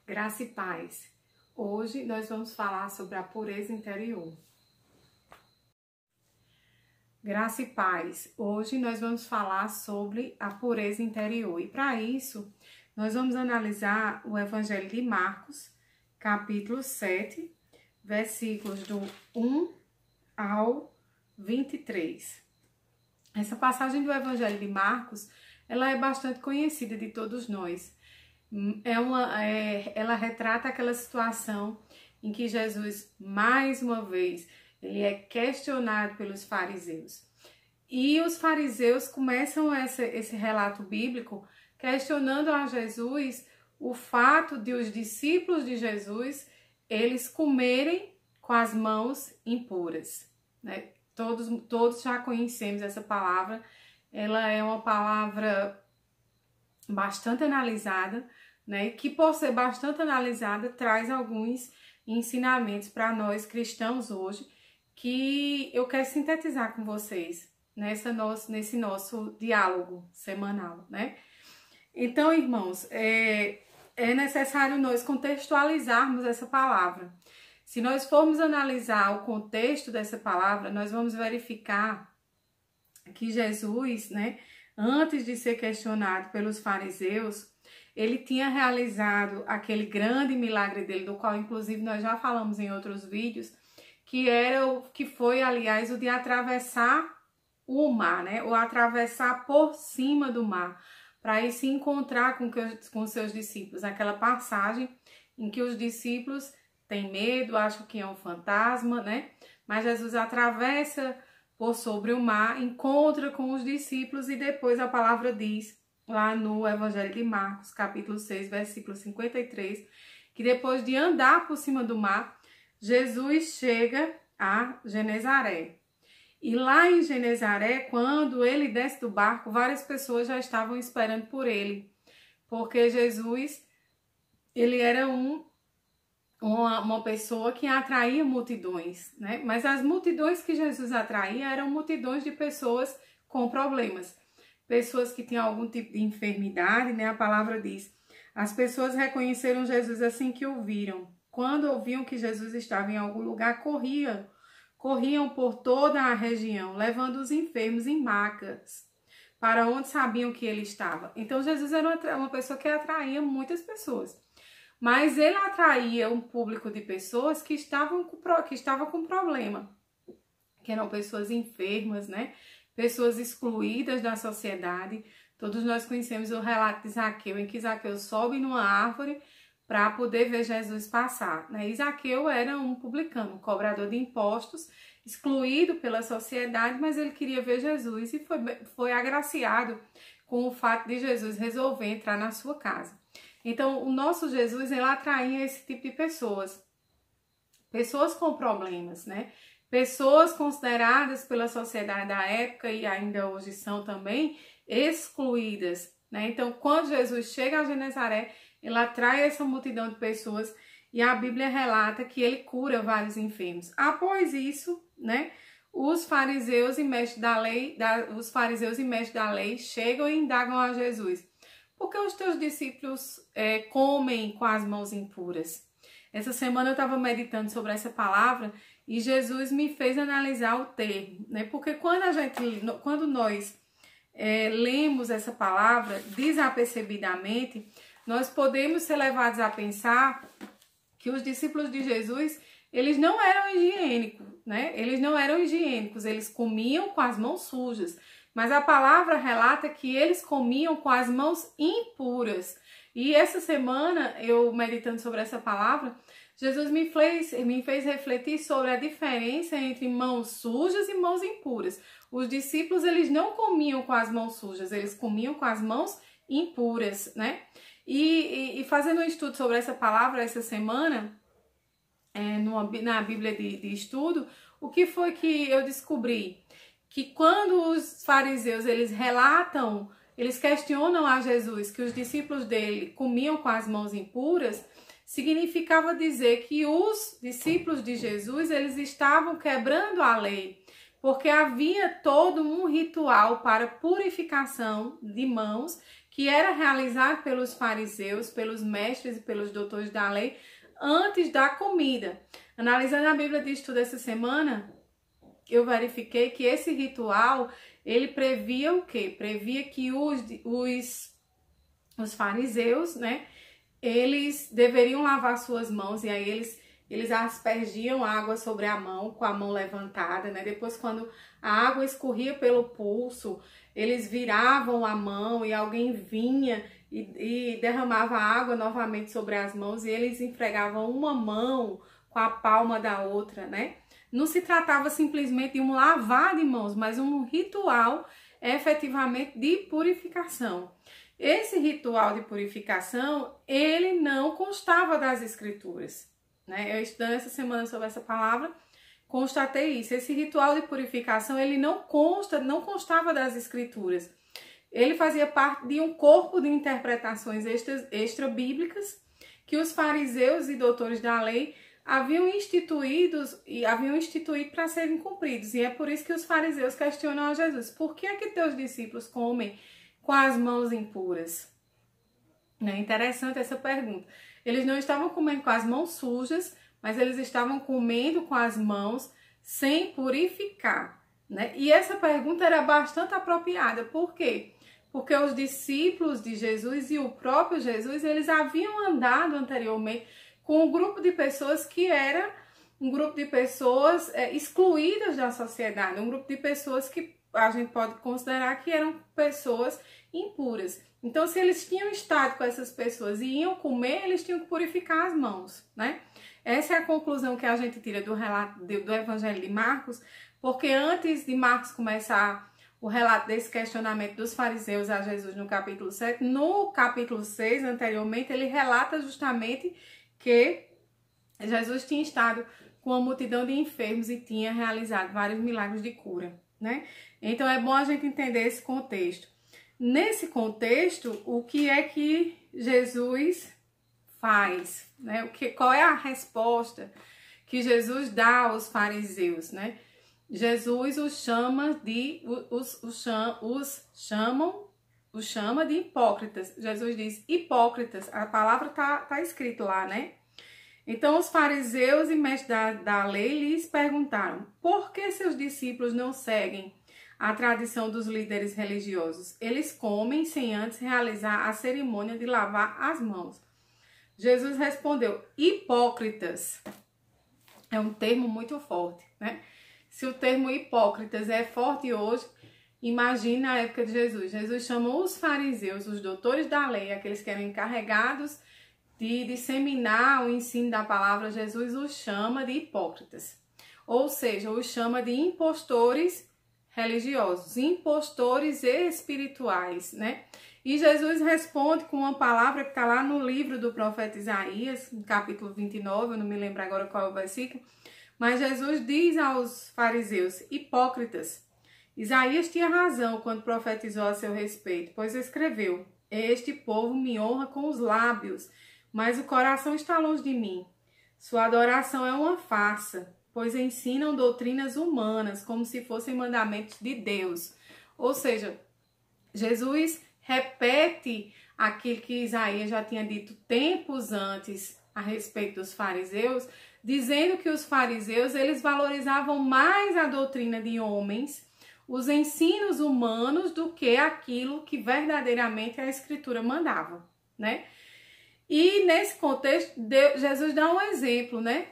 Graça e paz. Hoje nós vamos falar sobre a pureza interior. Graça e paz. Hoje nós vamos falar sobre a pureza interior. E para isso, nós vamos analisar o Evangelho de Marcos, capítulo 7, versículos do 1 ao 23. Essa passagem do Evangelho de Marcos, ela é bastante conhecida de todos nós. Ela retrata aquela situação em que Jesus, mais uma vez, ele é questionado pelos fariseus. E os fariseus começam esse relato bíblico questionando a Jesus o fato de os discípulos de Jesus, eles comerem com as mãos impuras, né? Todos já conhecemos essa palavra, ela é uma palavra bastante analisada, né? Que por ser bastante analisada, traz alguns ensinamentos para nós cristãos hoje, que eu quero sintetizar com vocês nesse nosso diálogo semanal, né? Então, irmãos, é necessário nós contextualizarmos essa palavra. Se nós formos analisar o contexto dessa palavra, nós vamos verificar que Jesus, né, antes de ser questionado pelos fariseus, ele tinha realizado aquele grande milagre dele, do qual inclusive nós já falamos em outros vídeos, que foi, aliás, o de atravessar o mar, né, ou atravessar por cima do mar, para ir se encontrar com seus discípulos. Aquela passagem em que os discípulos têm medo, acham que é um fantasma, né? Mas Jesus atravessa por sobre o mar, encontra com os discípulos e depois a palavra diz, lá no Evangelho de Marcos, capítulo 6, versículo 53, que depois de andar por cima do mar, Jesus chega a Genezaré. E lá em Genezaré, quando ele desce do barco, várias pessoas já estavam esperando por ele, porque Jesus, ele era uma pessoa que atraía multidões, né? Mas as multidões que Jesus atraía eram multidões de pessoas com problemas, pessoas que tinham algum tipo de enfermidade, né? A palavra diz, as pessoas reconheceram Jesus assim que o viram. Quando ouviam que Jesus estava em algum lugar, corriam por toda a região, levando os enfermos em macas, para onde sabiam que ele estava. Então Jesus era uma pessoa que atraía muitas pessoas. Mas ele atraía um público de pessoas que estavam com problema, que eram pessoas enfermas, né? Pessoas excluídas da sociedade. Todos nós conhecemos o relato de Zaqueu, em que Zaqueu sobe numa árvore para poder ver Jesus passar, né? E Zaqueu era um publicano, um cobrador de impostos, excluído pela sociedade, mas ele queria ver Jesus e foi agraciado com o fato de Jesus resolver entrar na sua casa. Então, o nosso Jesus, ele atraía esse tipo de pessoas. Pessoas com problemas, né? Pessoas consideradas pela sociedade da época, e ainda hoje são também, excluídas, né? Então, quando Jesus chega a Genezaré, ele atrai essa multidão de pessoas e a Bíblia relata que ele cura vários enfermos. Após isso, né? Os fariseus e mestres da lei chegam e indagam a Jesus. Por que os teus discípulos comem com as mãos impuras? Essa semana eu estava meditando sobre essa palavra e Jesus me fez analisar o termo, né? Porque quando nós lemos essa palavra desapercebidamente, nós podemos ser levados a pensar que os discípulos de Jesus, eles não eram higiênicos, né? Eles não eram higiênicos, eles comiam com as mãos sujas. Mas a palavra relata que eles comiam com as mãos impuras. E essa semana, eu meditando sobre essa palavra, Jesus me fez refletir sobre a diferença entre mãos sujas e mãos impuras. Os discípulos, eles não comiam com as mãos sujas, eles comiam com as mãos impuras, né? E fazendo um estudo sobre essa palavra essa semana, na Bíblia de estudo, o que foi que eu descobri? Que quando os fariseus, eles questionam a Jesus que os discípulos dele comiam com as mãos impuras, significava dizer que os discípulos de Jesus, eles estavam quebrando a lei, porque havia todo um ritual para purificação de mãos que era realizado pelos fariseus, pelos mestres e pelos doutores da lei antes da comida. Analisando a Bíblia de Estudo essa semana, eu verifiquei que esse ritual, ele previa o quê? Previa que os fariseus, né, eles deveriam lavar suas mãos, e aí eles aspergiam água sobre a mão, com a mão levantada, né? Depois, quando a água escorria pelo pulso, eles viravam a mão e alguém vinha e derramava água novamente sobre as mãos, e eles esfregavam uma mão com a palma da outra, né? Não se tratava simplesmente de um lavar de mãos, mas um ritual efetivamente de purificação. Esse ritual de purificação, ele não constava das Escrituras, né? Eu estudando essa semana sobre essa palavra, constatei isso. Esse ritual de purificação, ele não constava das Escrituras. Ele fazia parte de um corpo de interpretações extra-bíblicas que os fariseus e doutores da lei haviam instituído para serem cumpridos. E é por isso que os fariseus questionam a Jesus: por que é que teus discípulos comem com as mãos impuras? É interessante essa pergunta. Eles não estavam comendo com as mãos sujas, mas eles estavam comendo com as mãos sem purificar, né? E essa pergunta era bastante apropriada. Por quê? Porque os discípulos de Jesus e o próprio Jesus, eles haviam andado anteriormente com um grupo de pessoas que era um grupo de pessoas excluídas da sociedade, um grupo de pessoas que a gente pode considerar que eram pessoas impuras. Então, se eles tinham estado com essas pessoas e iam comer, eles tinham que purificar as mãos, né? Essa é a conclusão que a gente tira do relato do Evangelho de Marcos, porque antes de Marcos começar o relato desse questionamento dos fariseus a Jesus no capítulo 7, no capítulo 6, anteriormente, ele relata justamente que Jesus tinha estado com uma multidão de enfermos e tinha realizado vários milagres de cura, né? Então é bom a gente entender esse contexto. Nesse contexto, o que é que Jesus faz, né? Qual é a resposta que Jesus dá aos fariseus, né? Jesus os chama de hipócritas. Jesus diz hipócritas. A palavra tá escrito lá, né? Então os fariseus e mestres da lei lhes perguntaram: por que seus discípulos não seguem a tradição dos líderes religiosos? Eles comem sem antes realizar a cerimônia de lavar as mãos. Jesus respondeu: hipócritas. É um termo muito forte, né? Se o termo hipócritas é forte hoje, imagine na época de Jesus. Jesus chamou os fariseus, os doutores da lei, aqueles que eram encarregados de disseminar o ensino da palavra. Jesus os chama de hipócritas. Ou seja, os chama de impostores religiosos, impostores espirituais, né? E Jesus responde com uma palavra que está lá no livro do profeta Isaías, no capítulo 29, eu não me lembro agora qual é o versículo, mas Jesus diz aos fariseus: hipócritas. Isaías tinha razão quando profetizou a seu respeito, pois escreveu: este povo me honra com os lábios, mas o coração está longe de mim. Sua adoração é uma farsa, pois ensinam doutrinas humanas, como se fossem mandamentos de Deus. Ou seja, Jesus repete aquilo que Isaías já tinha dito tempos antes a respeito dos fariseus, dizendo que os fariseus, eles valorizavam mais a doutrina de homens, os ensinos humanos, do que aquilo que verdadeiramente a Escritura mandava, né? E nesse contexto, Jesus dá um exemplo, né?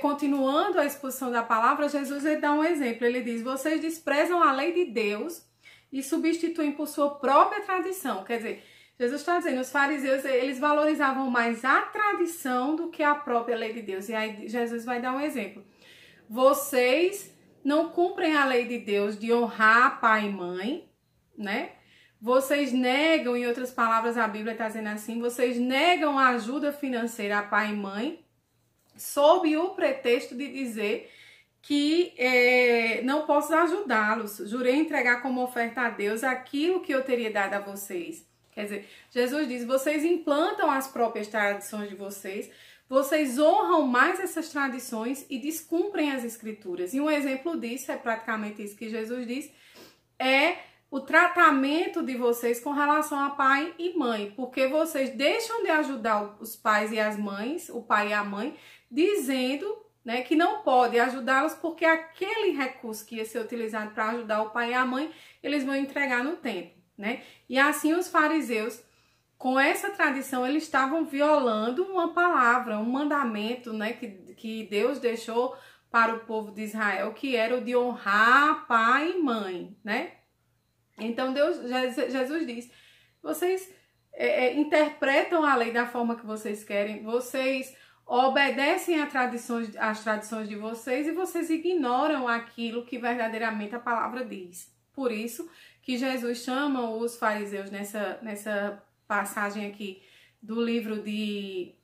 Continuando a exposição da palavra, Jesus dá um exemplo. Ele diz: vocês desprezam a lei de Deus e substituem por sua própria tradição. Quer dizer, Jesus está dizendo, os fariseus, eles valorizavam mais a tradição do que a própria lei de Deus. E aí Jesus vai dar um exemplo. Vocês não cumprem a lei de Deus de honrar pai e mãe, né? Vocês negam, em outras palavras, a Bíblia está dizendo assim, vocês negam a ajuda financeira a pai e mãe, sob o pretexto de dizer que não posso ajudá-los. Jurei entregar como oferta a Deus aquilo que eu teria dado a vocês. Quer dizer, Jesus diz, vocês implantam as próprias tradições de vocês, vocês honram mais essas tradições e descumprem as Escrituras. E um exemplo disso, é praticamente isso que Jesus diz, é o tratamento de vocês com relação a pai e mãe, porque vocês deixam de ajudar os pais e as mães, o pai e a mãe, dizendo, né, que não pode ajudá-los porque aquele recurso que ia ser utilizado para ajudar o pai e a mãe, eles vão entregar no templo, né? E assim os fariseus, com essa tradição, eles estavam violando uma palavra, um mandamento, né, que Deus deixou para o povo de Israel, que era o de honrar pai e mãe, né? Então Jesus diz, vocês interpretam a lei da forma que vocês querem, vocês obedecem às tradições de vocês e vocês ignoram aquilo que verdadeiramente a palavra diz. Por isso que Jesus chama os fariseus nessa passagem aqui do livro de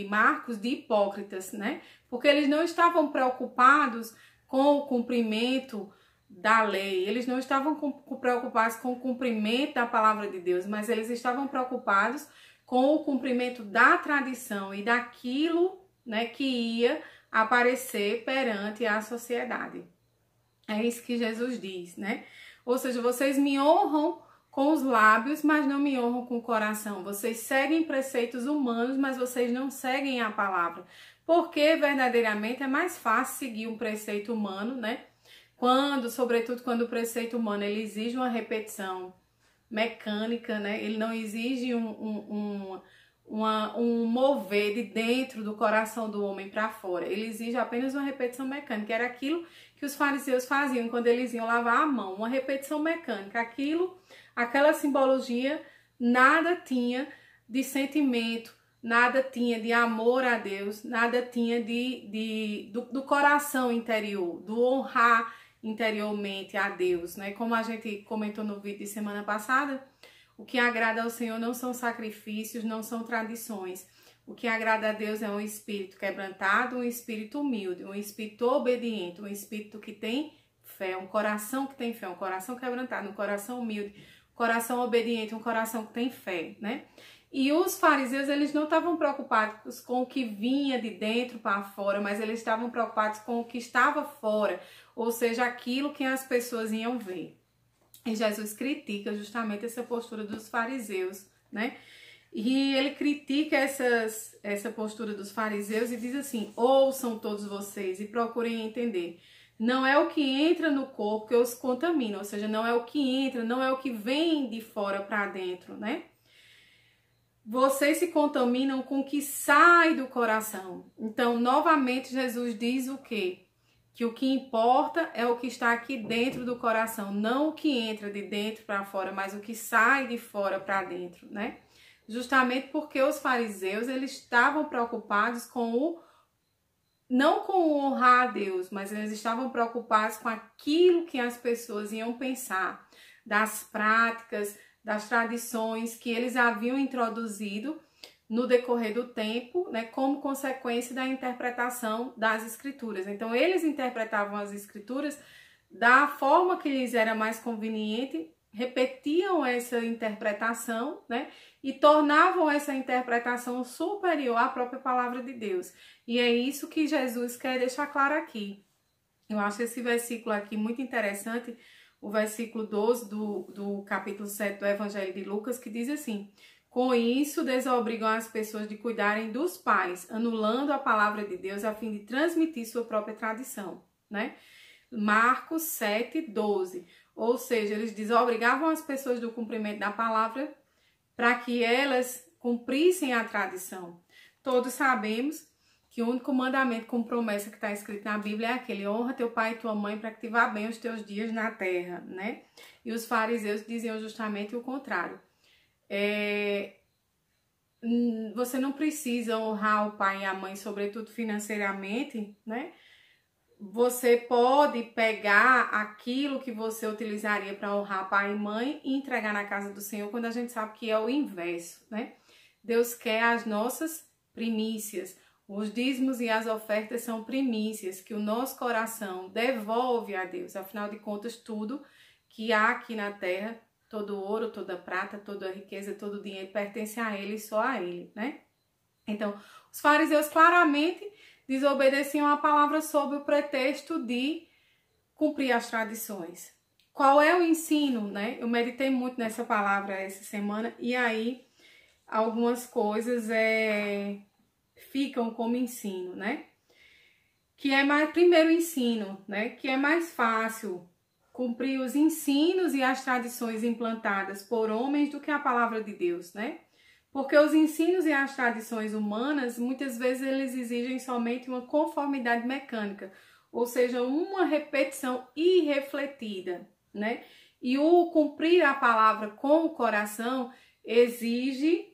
Marcos de hipócritas, né? Porque eles não estavam preocupados com o cumprimento da lei, eles não estavam preocupados com o cumprimento da palavra de Deus, mas eles estavam preocupados com o cumprimento da tradição e daquilo, né, que ia aparecer perante a sociedade. É isso que Jesus diz, né? Ou seja, vocês me honram com os lábios, mas não me honram com o coração. Vocês seguem preceitos humanos, mas vocês não seguem a palavra. Porque verdadeiramente é mais fácil seguir um preceito humano, né? Sobretudo quando o preceito humano ele exige uma repetição mecânica, né? Ele não exige um mover de dentro do coração do homem para fora. Ele exige apenas uma repetição mecânica. Era aquilo que os fariseus faziam quando eles iam lavar a mão, uma repetição mecânica. Aquela simbologia nada tinha de sentimento, nada tinha de amor a Deus, nada tinha do coração interior, do honrar interiormente a Deus, né? Como a gente comentou no vídeo de semana passada, o que agrada ao Senhor não são sacrifícios, não são tradições. O que agrada a Deus é um espírito quebrantado, um espírito humilde, um espírito obediente, um espírito que tem fé, um coração que tem fé, um coração quebrantado, um coração humilde, um coração obediente, um coração que tem fé, né? E os fariseus, eles não estavam preocupados com o que vinha de dentro para fora, mas eles estavam preocupados com o que estava fora, ou seja, aquilo que as pessoas iam ver. E Jesus critica justamente essa postura dos fariseus, né? E ele critica essa postura dos fariseus e diz assim, ouçam todos vocês e procurem entender. Não é o que entra no corpo que os contamina, ou seja, não é o que entra, não é o que vem de fora para dentro, né? Vocês se contaminam com o que sai do coração. Então, novamente, Jesus diz o quê? Que o que importa é o que está aqui dentro do coração, não o que entra de dentro para fora, mas o que sai de fora para dentro, né? Justamente porque os fariseus, eles estavam preocupados não com o honrar a Deus, mas eles estavam preocupados com aquilo que as pessoas iam pensar, das práticas, das tradições que eles haviam introduzido no decorrer do tempo, né, como consequência da interpretação das escrituras. Então, eles interpretavam as escrituras da forma que lhes era mais conveniente, repetiam essa interpretação, né, e tornavam essa interpretação superior à própria palavra de Deus. E é isso que Jesus quer deixar claro aqui. Eu acho esse versículo aqui muito interessante, o versículo 12 do capítulo 7 do Evangelho de Lucas, que diz assim: com isso, desobrigam as pessoas de cuidarem dos pais, anulando a palavra de Deus a fim de transmitir sua própria tradição, né? Marcos 7, 12. Ou seja, eles desobrigavam as pessoas do cumprimento da palavra para que elas cumprissem a tradição. Todos sabemos que o único mandamento com promessa que está escrito na Bíblia é aquele: honra teu pai e tua mãe para que te vá bem os teus dias na terra, né? E os fariseus diziam justamente o contrário. Você não precisa honrar o pai e a mãe, sobretudo financeiramente, né? Você pode pegar aquilo que você utilizaria para honrar pai e mãe e entregar na casa do Senhor, quando a gente sabe que é o inverso, né? Deus quer as nossas primícias. Os dízimos e as ofertas são primícias que o nosso coração devolve a Deus. Afinal de contas, tudo que há aqui na terra, todo ouro, toda prata, toda riqueza, todo dinheiro pertence a Ele e só a Ele, né? Então, os fariseus claramente desobedeciam a palavra sob o pretexto de cumprir as tradições. qual é o ensino, né? Eu meditei muito nessa palavra essa semana e aí algumas coisas ficam como ensino, né? Que é mais, primeiro ensino, né? Que é mais fácil cumprir os ensinos e as tradições implantadas por homens do que a palavra de Deus, né? Porque os ensinos e as tradições humanas, muitas vezes eles exigem somente uma conformidade mecânica, ou seja, uma repetição irrefletida, né? E o cumprir a palavra com o coração exige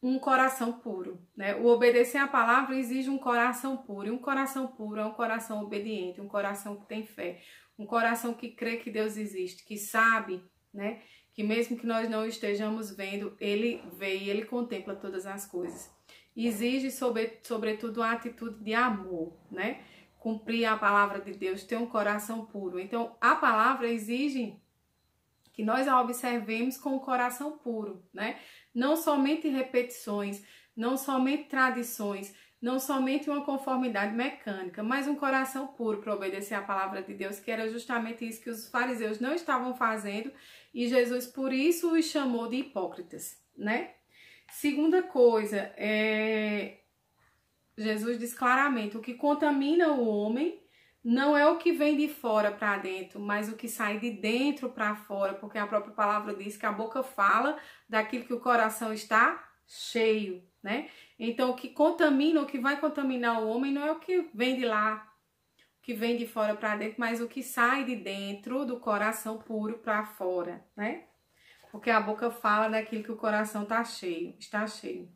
um coração puro, né? O obedecer a palavra exige um coração puro, e um coração puro é um coração obediente, um coração que tem fé, um coração que crê que Deus existe, que sabe, né? Que mesmo que nós não estejamos vendo, Ele vê e Ele contempla todas as coisas. Exige, sobretudo, a atitude de amor, né? Cumprir a palavra de Deus, ter um coração puro. Então, a palavra exige que nós a observemos com o coração puro, né? Não somente repetições, não somente tradições, não somente uma conformidade mecânica, mas um coração puro para obedecer a palavra de Deus, que era justamente isso que os fariseus não estavam fazendo, e Jesus por isso os chamou de hipócritas, né? Segunda coisa, Jesus diz claramente, o que contamina o homem não é o que vem de fora para dentro, mas o que sai de dentro para fora, porque a própria palavra diz que a boca fala daquilo que o coração está cheio, né? Então, o que contamina, o que vai contaminar o homem não é o que vem de lá, o que vem de fora para dentro, mas o que sai de dentro do coração puro para fora, né? Porque a boca fala daquilo que o coração está cheio.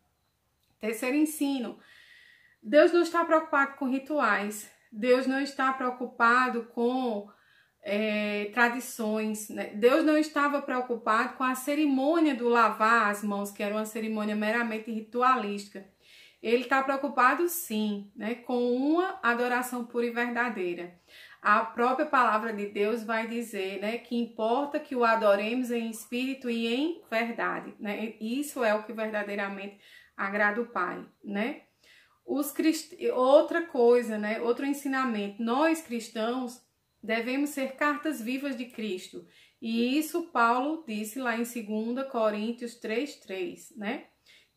Terceiro ensino, Deus não está preocupado com rituais, Deus não está preocupado com tradições, né? Deus não estava preocupado com a cerimônia do lavar as mãos, que era uma cerimônia meramente ritualística. Ele está preocupado sim, né, com uma adoração pura e verdadeira. A própria palavra de Deus vai dizer, né, que importa que o adoremos em espírito e em verdade, né? Isso é o que verdadeiramente agrada o Pai, né? Outra coisa, né? Outro ensinamento, nós cristãos devemos ser cartas vivas de Cristo. E isso Paulo disse lá em 2 Coríntios 3:3, né?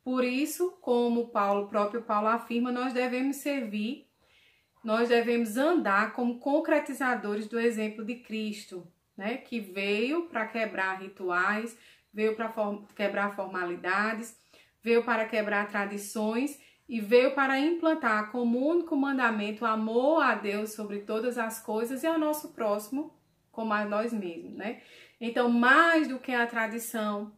Por isso, como o próprio Paulo afirma, nós devemos servir, nós devemos andar como concretizadores do exemplo de Cristo, né? Que veio para quebrar rituais, veio para quebrar formalidades, veio para quebrar tradições e veio para implantar como único mandamento o amor a Deus sobre todas as coisas e ao nosso próximo como a nós mesmos, né? Então, mais do que a tradição,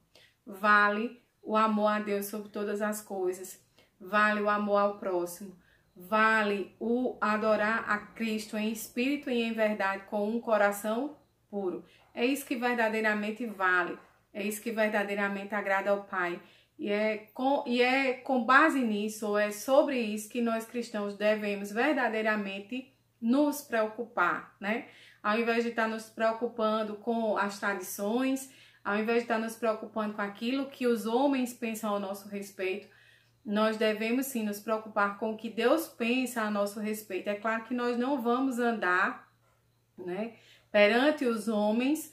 vale o amor a Deus sobre todas as coisas, vale o amor ao próximo, vale o adorar a Cristo em espírito e em verdade com um coração puro. É isso que verdadeiramente vale, é isso que verdadeiramente agrada ao Pai. E é com base nisso, ou é sobre isso que nós cristãos devemos verdadeiramente nos preocupar, né? Ao invés de estar nos preocupando com as tradições, ao invés de estar nos preocupando com aquilo que os homens pensam ao nosso respeito, nós devemos sim nos preocupar com o que Deus pensa a nosso respeito. É claro que nós não vamos andar, né, perante os homens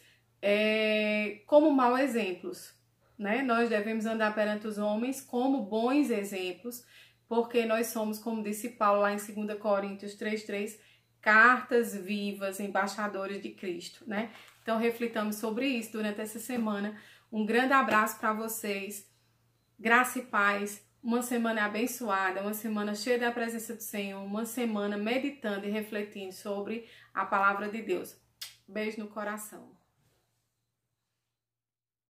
como maus exemplos, né? Nós devemos andar perante os homens como bons exemplos, porque nós somos, como disse Paulo lá em 2 Coríntios 3:3, cartas vivas, embaixadores de Cristo, né? Então, reflitamos sobre isso durante essa semana. Um grande abraço para vocês, graça e paz, uma semana abençoada, uma semana cheia da presença do Senhor, uma semana meditando e refletindo sobre a palavra de Deus. Beijo no coração.